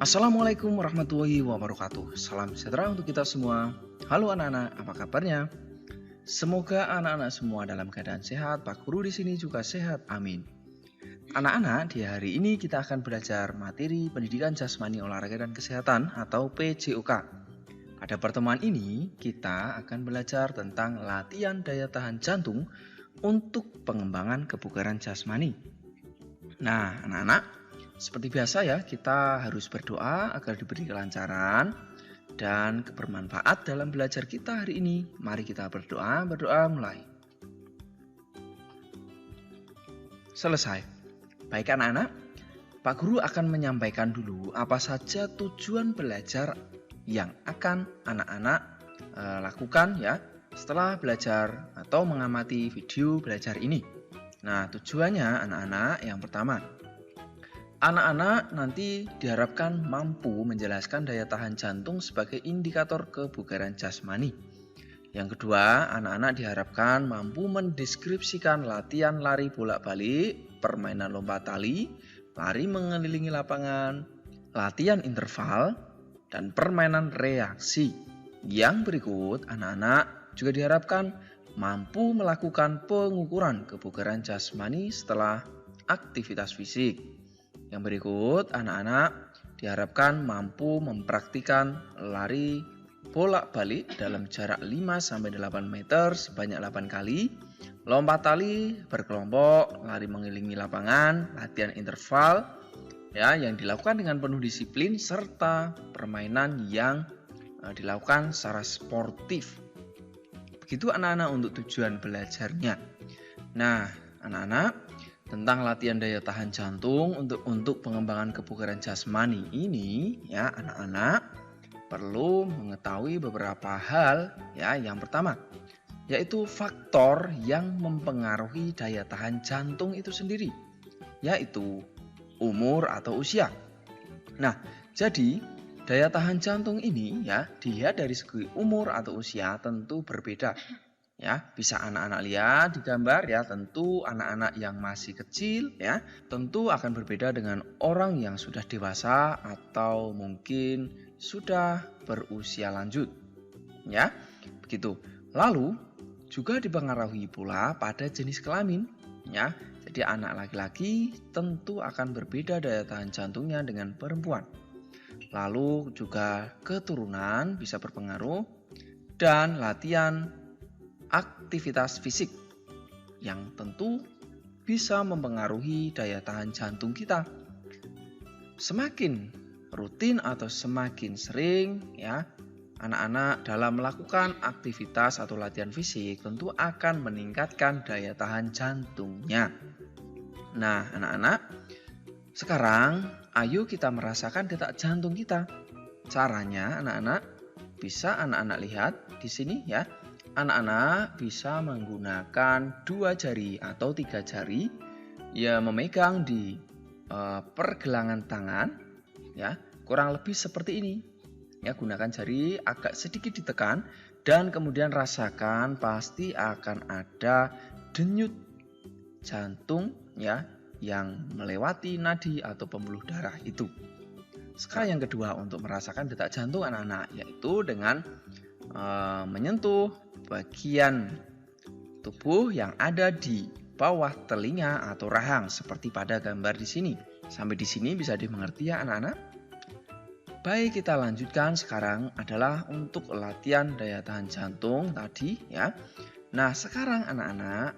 Assalamualaikum warahmatullahi wabarakatuh. Salam sejahtera untuk kita semua. Halo anak-anak, apa kabarnya? Semoga anak-anak semua dalam keadaan sehat. Pak Guru di sini juga sehat. Amin. Anak-anak, di hari ini kita akan belajar materi Pendidikan Jasmani Olahraga dan Kesehatan atau PJOK. Pada pertemuan ini, kita akan belajar tentang latihan daya tahan jantung untuk pengembangan kebugaran jasmani. Nah, anak-anak, seperti biasa ya, kita harus berdoa agar diberi kelancaran dan bermanfaat dalam belajar kita hari ini. Mari kita berdoa mulai. Selesai. Baik anak-anak, Pak Guru akan menyampaikan dulu apa saja tujuan belajar yang akan anak-anak lakukan ya setelah belajar atau mengamati video belajar ini. Nah, tujuannya anak-anak yang pertama, anak-anak nanti diharapkan mampu menjelaskan daya tahan jantung sebagai indikator kebugaran jasmani. Yang kedua, anak-anak diharapkan mampu mendeskripsikan latihan lari bolak-balik, permainan lompat tali, lari mengelilingi lapangan, latihan interval, dan permainan reaksi. Yang berikut, anak-anak juga diharapkan mampu melakukan pengukuran kebugaran jasmani setelah aktivitas fisik. Yang berikut, anak-anak diharapkan mampu mempraktikkan lari bolak-balik dalam jarak 5-8 meter sebanyak 8 kali, lompat tali berkelompok, lari mengelilingi lapangan, latihan interval ya yang dilakukan dengan penuh disiplin serta permainan yang dilakukan secara sportif. Begitu anak-anak untuk tujuan belajarnya. Nah, anak-anak, tentang latihan daya tahan jantung untuk pengembangan kebugaran jasmani ini ya anak-anak perlu mengetahui beberapa hal ya. Yang pertama yaitu faktor yang mempengaruhi daya tahan jantung itu sendiri, yaitu umur atau usia. Nah, jadi daya tahan jantung ini ya dia dari segi umur atau usia tentu berbeda. Ya, bisa anak-anak lihat di gambar ya, tentu anak-anak yang masih kecil ya, tentu akan berbeda dengan orang yang sudah dewasa atau mungkin sudah berusia lanjut. Ya, begitu. Lalu juga dipengaruhi pula pada jenis kelamin ya. Jadi anak laki-laki tentu akan berbeda daya tahan jantungnya dengan perempuan. Lalu juga keturunan bisa berpengaruh dan latihan aktivitas fisik yang tentu bisa mempengaruhi daya tahan jantung kita. Semakin rutin atau semakin sering ya anak-anak dalam melakukan aktivitas atau latihan fisik tentu akan meningkatkan daya tahan jantungnya. Nah, anak-anak, sekarang ayo kita merasakan detak jantung kita. Caranya anak-anak bisa anak-anak lihat di sini ya. Anak-anak bisa menggunakan 2 jari atau 3 jari ya memegang di pergelangan tangan ya, kurang lebih seperti ini. Ya, gunakan jari agak sedikit ditekan dan kemudian rasakan pasti akan ada denyut jantung ya yang melewati nadi atau pembuluh darah itu. Sekarang yang kedua untuk merasakan detak jantung anak-anak yaitu dengan menyentuh bagian tubuh yang ada di bawah telinga atau rahang seperti pada gambar di sini. Sampai di sini bisa dimengerti ya anak-anak? Baik, kita lanjutkan sekarang adalah untuk latihan daya tahan jantung tadi ya. Nah, sekarang anak-anak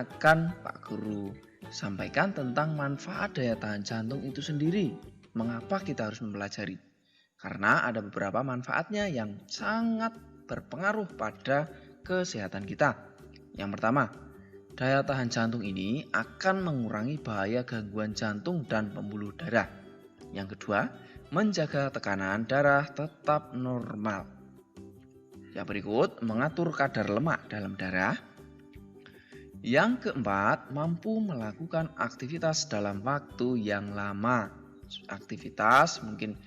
akan Pak Guru sampaikan tentang manfaat daya tahan jantung itu sendiri. Mengapa kita harus mempelajari? Karena ada beberapa manfaatnya yang sangat berpengaruh pada kesehatan kita. Yang pertama, daya tahan jantung ini akan mengurangi bahaya gangguan jantung dan pembuluh darah. Yang kedua, menjaga tekanan darah tetap normal. Yang berikut, mengatur kadar lemak dalam darah. Yang keempat, mampu melakukan aktivitas dalam waktu yang lama. Aktivitas mungkin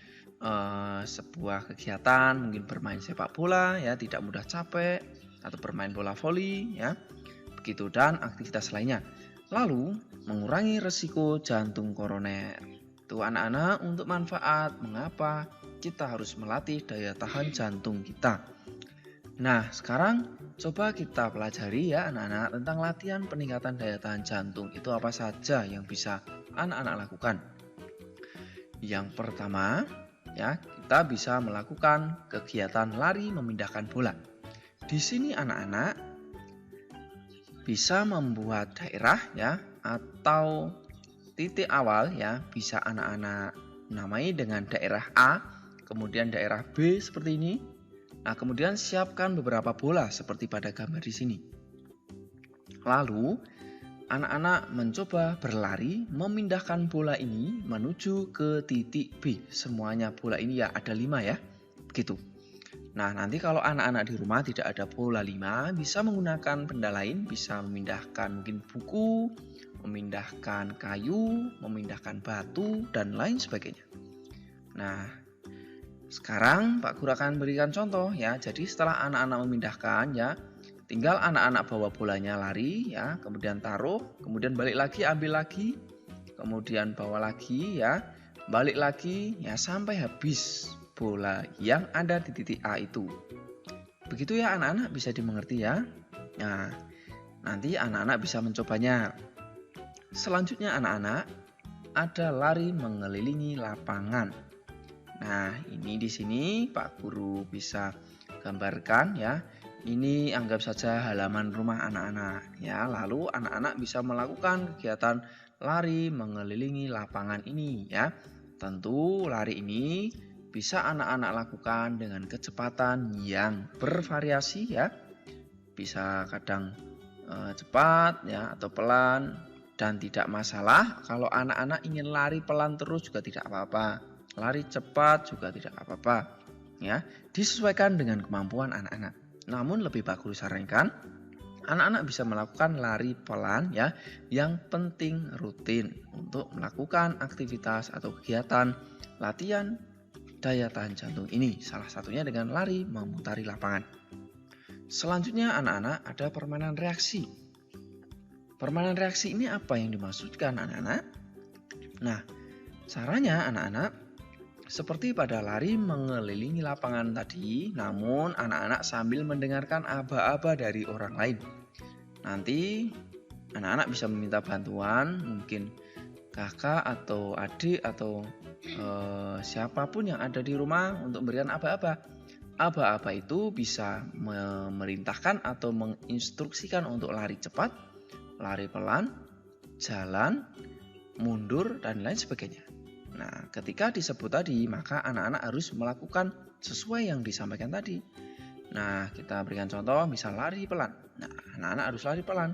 sebuah kegiatan, mungkin bermain sepak bola ya, tidak mudah capek, atau bermain bola voli ya, begitu, dan aktivitas lainnya. Lalu mengurangi resiko jantung koroner. Itu anak-anak untuk manfaat mengapa kita harus melatih daya tahan jantung kita. Nah, sekarang coba kita pelajari ya anak-anak tentang latihan peningkatan daya tahan jantung. Itu apa saja yang bisa anak-anak lakukan. Yang pertama, ya, kita bisa melakukan kegiatan lari memindahkan bola. Di sini anak-anak bisa membuat daerah ya atau titik awal ya, bisa anak-anak namai dengan daerah A, kemudian daerah B seperti ini. Nah, kemudian siapkan beberapa bola seperti pada gambar di sini. Lalu, anak-anak mencoba berlari memindahkan bola ini menuju ke titik B. Semuanya bola ini ya ada 5 ya, begitu. Nah, nanti kalau anak-anak di rumah tidak ada bola 5, bisa menggunakan benda lain, bisa memindahkan mungkin buku, memindahkan kayu, memindahkan batu, dan lain sebagainya. Nah, sekarang Pak Guru akan berikan contoh ya. Jadi setelah anak-anak memindahkan ya, tinggal anak-anak bawa bolanya lari ya, kemudian taruh, kemudian balik lagi, ambil lagi, kemudian bawa lagi ya, balik lagi ya sampai habis bola yang ada di titik A itu. Begitu ya anak-anak, bisa dimengerti ya. Nah, nanti anak-anak bisa mencobanya. Selanjutnya anak-anak ada lari mengelilingi lapangan. Nah, ini di sini Pak Guru bisa gambarkan ya. Ini anggap saja halaman rumah anak-anak ya. Lalu anak-anak bisa melakukan kegiatan lari mengelilingi lapangan ini ya. Tentu lari ini bisa anak-anak lakukan dengan kecepatan yang bervariasi ya. Bisa kadang cepat ya atau pelan. Dan tidak masalah kalau anak-anak ingin lari pelan terus juga tidak apa-apa. Lari cepat juga tidak apa-apa. Ya, disesuaikan dengan kemampuan anak-anak. Namun lebih Pak Guru sarankan anak-anak bisa melakukan lari pelan ya, yang penting rutin untuk melakukan aktivitas atau kegiatan latihan daya tahan jantung ini. Salah satunya dengan lari memutari lapangan. Selanjutnya anak-anak ada permainan reaksi. Permainan reaksi ini apa yang dimaksudkan anak-anak? Nah, caranya anak-anak seperti pada lari mengelilingi lapangan tadi, namun anak-anak sambil mendengarkan aba-aba dari orang lain. Nanti anak-anak bisa meminta bantuan, mungkin kakak atau adik atau siapapun yang ada di rumah untuk memberikan aba-aba. Aba-aba itu bisa memerintahkan atau menginstruksikan untuk lari cepat, lari pelan, jalan, mundur, dan lain sebagainya. Nah, ketika disebut tadi, maka anak-anak harus melakukan sesuai yang disampaikan tadi. Nah, kita berikan contoh, misal lari pelan. Nah, anak-anak harus lari pelan.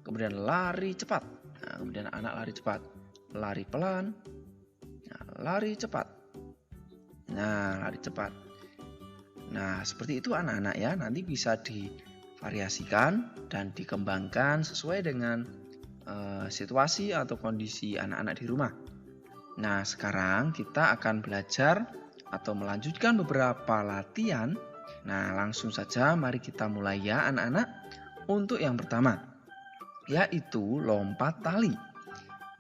Kemudian lari cepat. Nah, kemudian anak lari cepat. Lari pelan. Nah, lari cepat. Nah, lari cepat. Nah, seperti itu anak-anak ya. Nanti bisa divariasikan dan dikembangkan sesuai dengan situasi atau kondisi anak-anak di rumah. Nah, sekarang kita akan belajar atau melanjutkan beberapa latihan. Nah, langsung saja mari kita mulai ya anak-anak. Untuk yang pertama, yaitu lompat tali.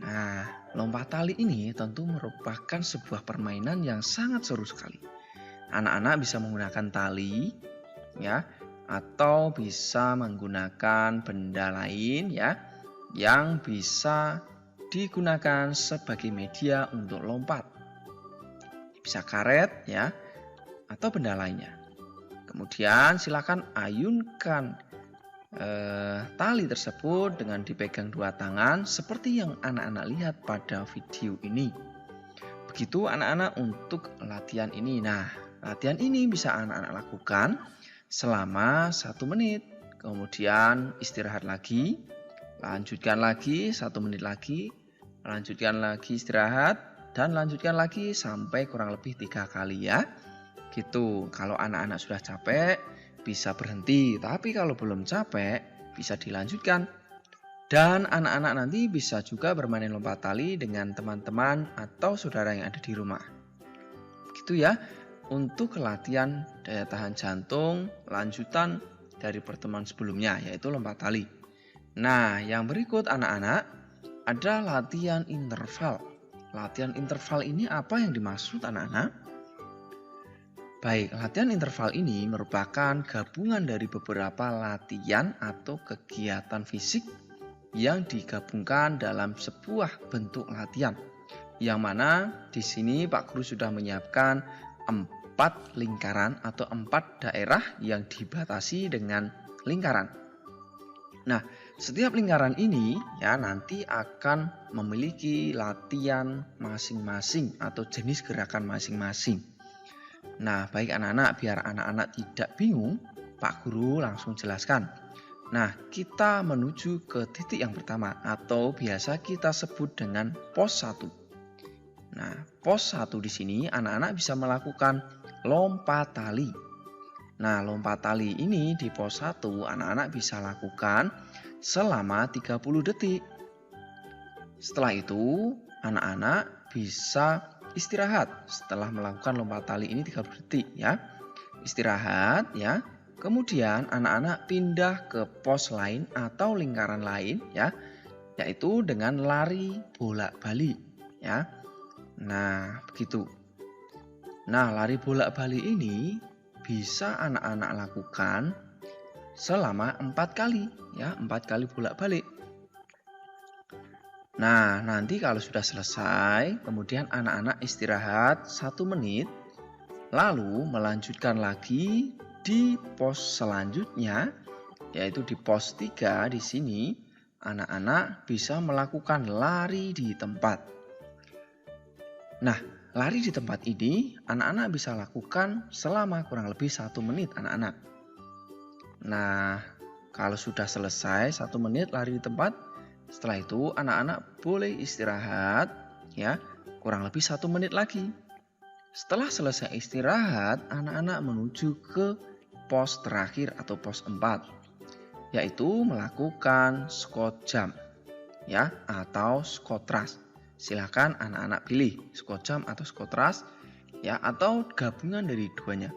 Nah, lompat tali ini tentu merupakan sebuah permainan yang sangat seru sekali. Anak-anak bisa menggunakan tali ya, atau bisa menggunakan benda lain ya, yang bisa digunakan sebagai media untuk lompat. Bisa karet ya, atau benda lainnya. Kemudian silakan ayunkan tali tersebut dengan dipegang dua tangan seperti yang anak-anak lihat pada video ini. Begitu anak-anak untuk latihan ini. Nah, latihan ini bisa anak-anak lakukan selama 1 menit. Kemudian istirahat lagi, lanjutkan lagi 1 menit lagi, lanjutkan lagi istirahat, dan lanjutkan lagi sampai kurang lebih 3 kali ya. Gitu. Kalau anak-anak sudah capek, bisa berhenti. Tapi kalau belum capek, bisa dilanjutkan. Dan anak-anak nanti bisa juga bermain lompat tali dengan teman-teman atau saudara yang ada di rumah. Gitu ya, untuk latihan daya tahan jantung lanjutan dari pertemuan sebelumnya, yaitu lompat tali. Nah, yang berikut anak-anak ada latihan interval. latihan interval ini apa yang dimaksud anak-anak? Baik, latihan interval ini merupakan gabungan dari beberapa latihan atau kegiatan fisik yang digabungkan dalam sebuah bentuk latihan. Yang mana di sini Pak Guru sudah menyiapkan 4 lingkaran atau 4 daerah yang dibatasi dengan lingkaran. Nah, setiap lingkaran ini ya nanti akan memiliki latihan masing-masing atau jenis gerakan masing-masing. Nah, baik anak-anak, biar anak-anak tidak bingung, Pak Guru langsung jelaskan. Nah, kita menuju ke titik yang pertama atau biasa kita sebut dengan pos 1. Nah, pos 1 di sini anak-anak bisa melakukan lompat tali. Nah, lompat tali ini di pos 1 anak-anak bisa lakukan selama 30 detik. Setelah itu, anak-anak bisa istirahat setelah melakukan lompat tali ini 30 detik ya. Istirahat ya. Kemudian anak-anak pindah ke pos lain atau lingkaran lain ya, yaitu dengan lari bolak-balik ya. Nah, begitu. Nah, lari bolak-balik ini bisa anak-anak lakukan selama 4 kali ya, 4 kali bolak-balik. Nah, nanti kalau sudah selesai, kemudian anak-anak istirahat 1 menit, lalu melanjutkan lagi di pos selanjutnya, yaitu di pos 3 di sini, anak-anak bisa melakukan lari di tempat. Nah, lari di tempat ini anak-anak bisa lakukan selama kurang lebih 1 menit anak-anak. Nah, kalau sudah selesai 1 menit lari di tempat, setelah itu anak-anak boleh istirahat ya, kurang lebih 1 menit lagi. Setelah selesai istirahat, anak-anak menuju ke pos terakhir atau pos 4, yaitu melakukan squat jump ya, atau squat thrust. Silakan anak-anak pilih squat jump atau squat thrust ya, atau gabungan dari duanya.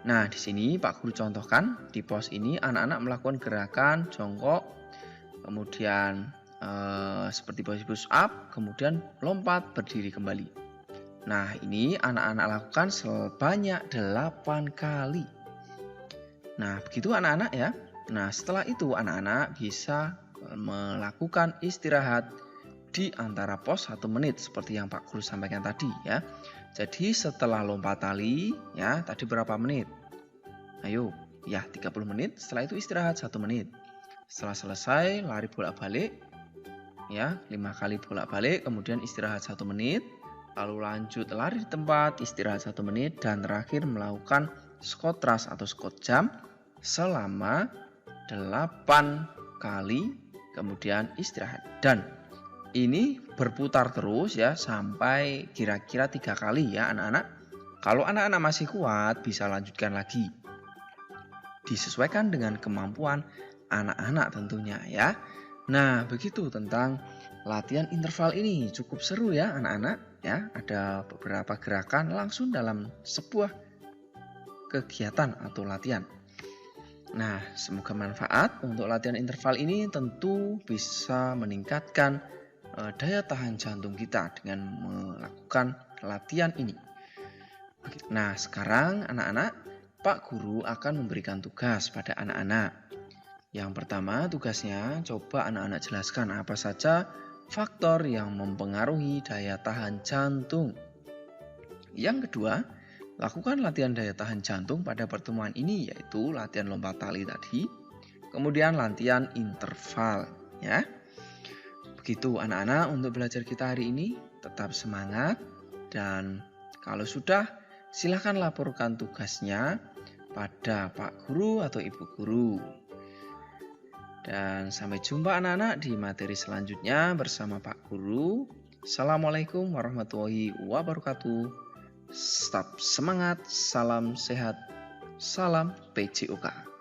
Nah, di sini Pak Guru contohkan di pos ini anak-anak melakukan gerakan jongkok, kemudian seperti push up, kemudian lompat berdiri kembali. Nah, ini anak-anak lakukan sebanyak 8 kali. Nah, begitu anak-anak ya. Nah, setelah itu anak-anak bisa melakukan istirahat di antara pos 1 menit seperti yang Pak Guru sampaikan tadi ya. Jadi setelah lompat tali ya, tadi berapa menit? Ayo, ya 30 menit, setelah itu istirahat 1 menit. Setelah selesai lari bolak-balik ya, 5 kali bolak-balik, kemudian istirahat 1 menit, lalu lanjut lari di tempat, istirahat 1 menit, dan terakhir melakukan squat thrust atau squat jump selama 8 kali, kemudian istirahat. Dan ini berputar terus ya sampai kira-kira 3 kali ya anak-anak. Kalau anak-anak masih kuat bisa lanjutkan lagi. Disesuaikan dengan kemampuan anak-anak tentunya ya. Nah, begitu tentang latihan interval ini. Cukup seru ya anak-anak ya. Ada beberapa gerakan langsung dalam sebuah kegiatan atau latihan. Nah, semoga manfaat. Untuk latihan interval ini tentu bisa meningkatkan daya tahan jantung kita dengan melakukan latihan ini. Nah, sekarang anak-anak, Pak Guru akan memberikan tugas pada anak-anak. Yang pertama tugasnya, coba anak-anak jelaskan apa saja faktor yang mempengaruhi daya tahan jantung. Yang kedua, lakukan latihan daya tahan jantung pada pertemuan ini, yaitu latihan lompat tali tadi, kemudian latihan interval ya. Begitu anak-anak untuk belajar kita hari ini, tetap semangat, dan kalau sudah silakan laporkan tugasnya pada Pak Guru atau Ibu Guru. Dan sampai jumpa anak-anak di materi selanjutnya bersama Pak Guru. Assalamualaikum warahmatullahi wabarakatuh. Tetap semangat, salam sehat, salam PJOK.